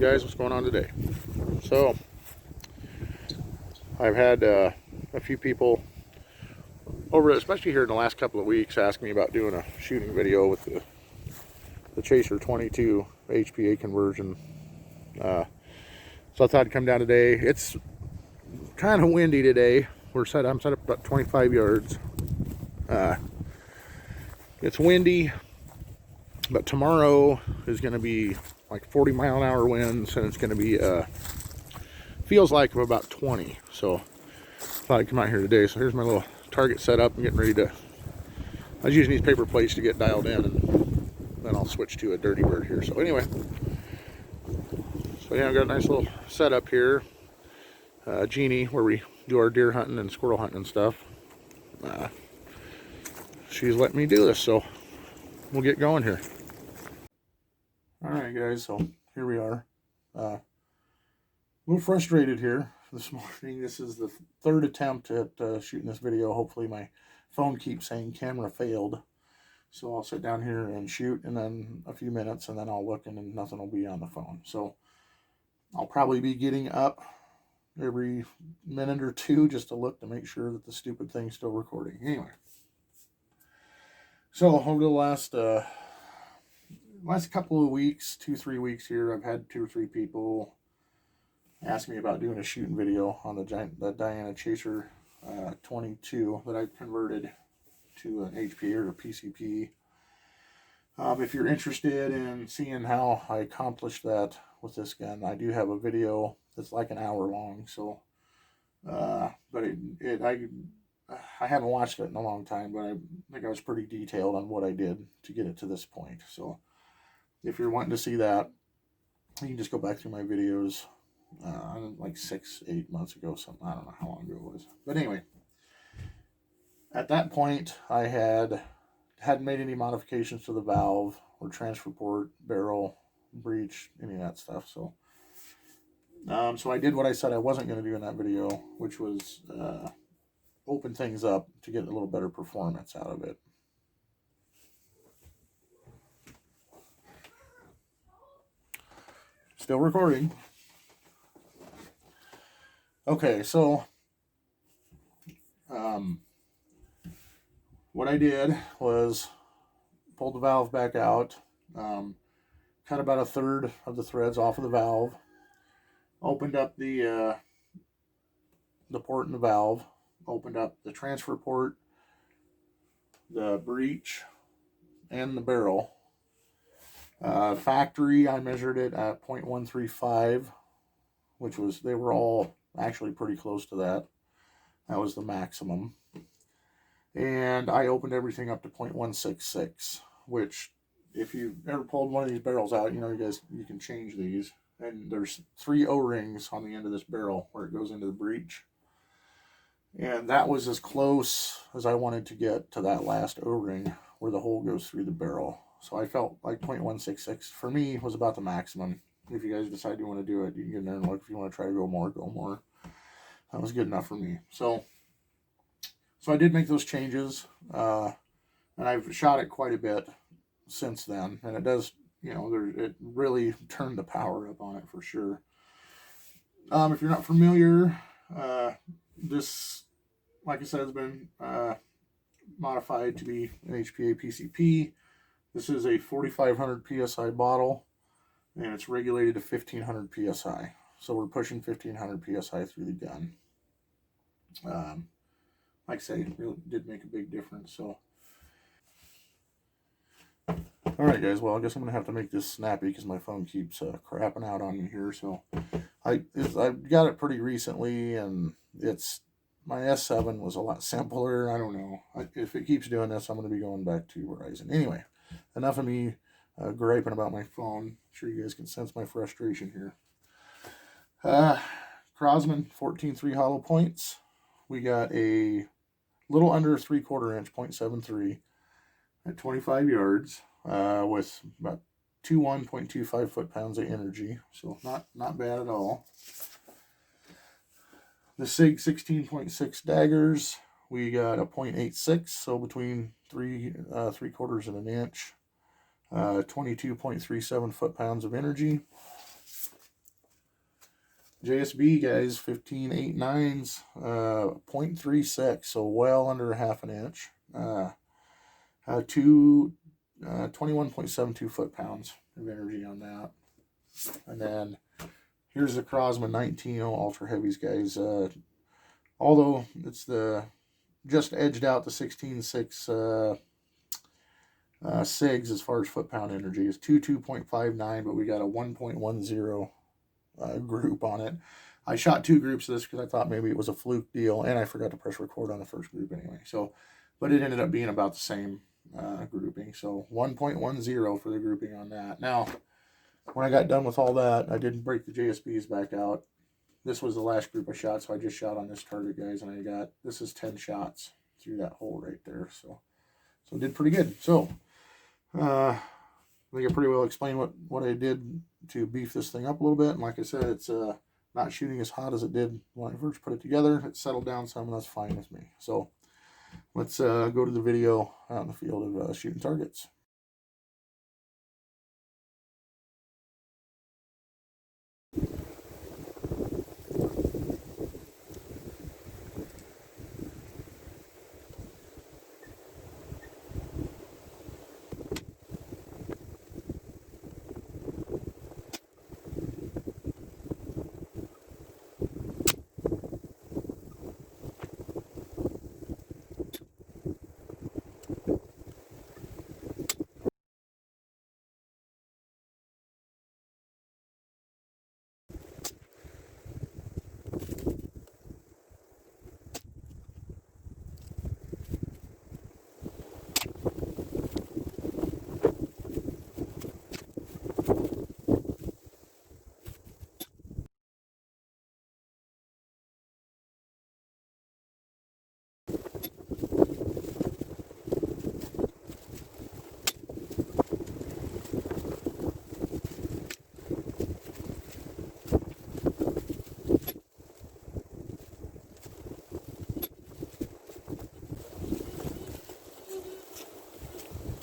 guys, what's going on today? So I've had a few people over, especially here in the last couple of weeks, ask me about doing a shooting video with the Chaser 22 HPA conversion. So I thought I'd come down today. It's kind of windy today. I'm set up about 25 yards. It's windy, but tomorrow is going to be like 40-mile-an-hour winds, and it's going to be feels like about 20. So I thought I'd come out here today. So here's my little target set up. I'm getting ready to, I was using these paper plates to get dialed in, and then I'll switch to a dirty bird here. So anyway, so yeah, I've got a nice little setup here. Jeannie, where we do our deer hunting and squirrel hunting and stuff. She's letting me do this, so we'll get going here. Alright guys, so here we are. A little frustrated here this morning. This is the third attempt at shooting this video. Hopefully my phone keeps saying camera failed. So I'll sit down here and shoot, and then a few minutes, and then I'll look, and then nothing will be on the phone. So I'll probably be getting up every minute or two just to look to make sure that the stupid thing's still recording. Anyway. So over the last couple of weeks, 2-3 weeks here, I've had 2 or 3 people ask me about doing a shooting video on the Diana Chaser 22 that I converted to an HPA or a PCP. If you're interested in seeing how I accomplished that with this gun, I do have a video that's like an hour long. So, but I haven't watched it in a long time, but I think I was pretty detailed on what I did to get it to this point. So if you're wanting to see that, you can just go back through my videos like 6-8 months ago, something. I don't know how long ago it was. But anyway, at that point, I hadn't made any modifications to the valve or transfer port, barrel, breech, any of that stuff. So, so I did what I said I wasn't going to do in that video, which was open things up to get a little better performance out of it. Still recording. Okay, so what I did was pull the valve back out, cut about 1/3 of the threads off of the valve, opened up the port in the valve, opened up the transfer port, the breech, and the barrel. Factory, I measured it at 0.135, which was, they were all actually pretty close to that. That was the maximum. And I opened everything up to 0.166, which if you've ever pulled one of these barrels out, you know, you can change these. And there's 3 O-rings on the end of this barrel where it goes into the breech. And that was as close as I wanted to get to that last O-ring where the hole goes through the barrel. So I felt like 0.166 for me was about the maximum. If you guys decide you want to do it, you can get in there and look. If you want to try to go more, go more. That was good enough for me. So I did make those changes, and I've shot it quite a bit since then. And it does, you know, it really turned the power up on it for sure. If you're not familiar, this, like I said, has been modified to be an HPA PCP. This is a 4,500 PSI bottle, and it's regulated to 1,500 PSI. So we're pushing 1,500 PSI through the gun. Like I say, it really did make a big difference. So, all right, guys. Well, I guess I'm gonna have to make this snappy because my phone keeps crapping out on me here. So, I got it pretty recently, and my S7 was a lot simpler. I don't know. If it keeps doing this, I'm gonna be going back to Verizon. Anyway, enough of me griping about my phone. I'm sure you guys can sense my frustration here. Crosman 14.3 hollow points. We got a little under 3/4 inch, 0.73 at 25 yards with about 1.25 foot-pounds of energy. So not bad at all. The SIG 16.6 daggers, we got a 0.86, so between 3/4 and an inch. 22.37 foot-pounds of energy. JSB, guys, 15.89s, 0.36, so well under a half an inch. 21.72 foot-pounds of energy on that. And then here's the Crosman 19 Ultra Heavies, guys. Although it's just edged out the 16.6 SIGs as far as foot-pound energy. It's 2.59, but we got a 1.10 group on it. I shot 2 groups of this because I thought maybe it was a fluke deal, and I forgot to press record on the first group anyway. So, but it ended up being about the same grouping. So 1.10 for the grouping on that. Now, when I got done with all that, I didn't break the JSBs back out. This was the last group I shot, so I just shot on this target, guys, and this is 10 shots through that hole right there. So it did pretty good. So, I think I pretty well explained what I did to beef this thing up a little bit. And like I said, it's not shooting as hot as it did when I first put it together. It settled down some, and that's fine with me. So let's go to the video out in the field of shooting targets.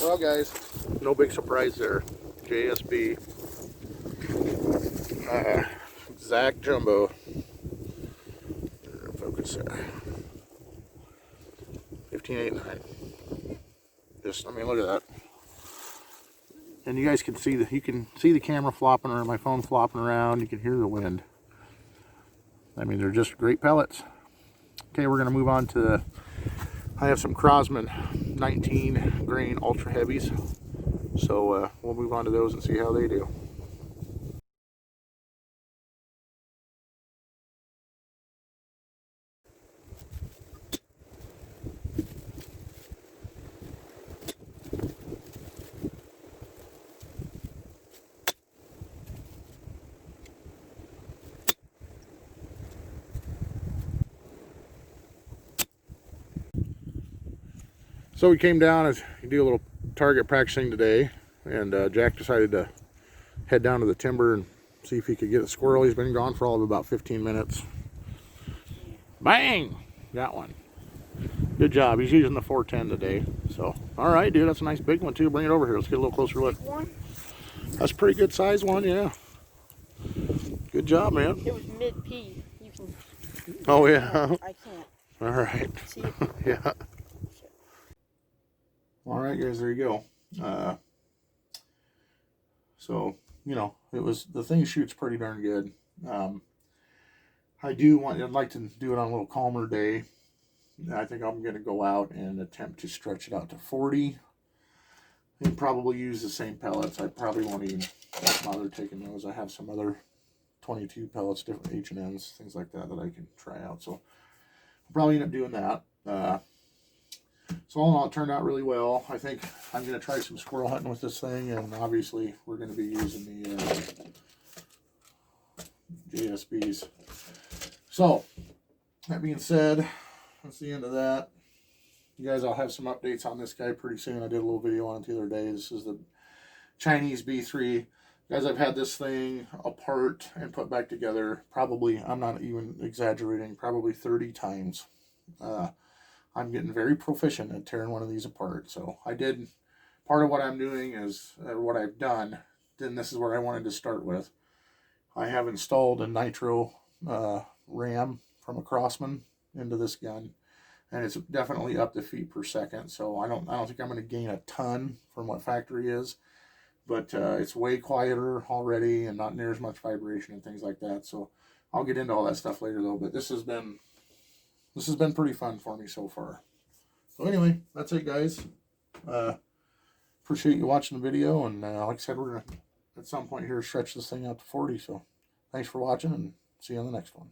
Well, guys, no big surprise there. JSB, Zach Jumbo. Focus there. 15.89. Just, I mean, look at that. And you guys can see the camera flopping around, my phone flopping around. You can hear the wind. I mean, they're just great pellets. Okay, we're gonna move on to. I have some Crosman 19 grain ultra heavies, so we'll move on to those and see how they do. So we came down to do a little target practicing today, and Jack decided to head down to the timber and see if he could get a squirrel. He's been gone for all of about 15 minutes. Bang! Got one. Good job. He's using the 410 today. So, all right, dude, that's a nice big one too. Bring it over here. Let's get a little closer look. That's a pretty good size one, yeah. Good job, man. It was mid-pea. You can. Oh yeah. I can't. All right. See it? Yeah. All right, guys, there you go. So, you know, the thing shoots pretty darn good. I'd like to do it on a little calmer day. I think I'm going to go out and attempt to stretch it out to 40 and probably use the same pellets. I probably won't even bother taking those. I have some other 22 pellets, different H&Ns, things like that I can try out. So I'll probably end up doing that. So all in all, it turned out really well. I think I'm going to try some squirrel hunting with this thing, and obviously we're going to be using the JSBs. So, that being said, that's the end of that. You guys, I'll have some updates on this guy pretty soon. I did a little video on it the other day. This is the Chinese B3. Guys, I've had this thing apart and put back together probably, I'm not even exaggerating, probably 30 times. I'm getting very proficient at tearing one of these apart. So part of what I'm doing is, what I've done, then this is where I wanted to start with. I have installed a nitro RAM from a Crossman into this gun, and it's definitely up to feet per second. So I don't think I'm going to gain a ton from what factory is, but it's way quieter already and not near as much vibration and things like that. So I'll get into all that stuff later though. But this has been pretty fun for me so far. So anyway, that's it, guys. Appreciate you watching the video, and like I said, we're gonna at some point here stretch this thing out to 40. So thanks for watching, and see you on the next one.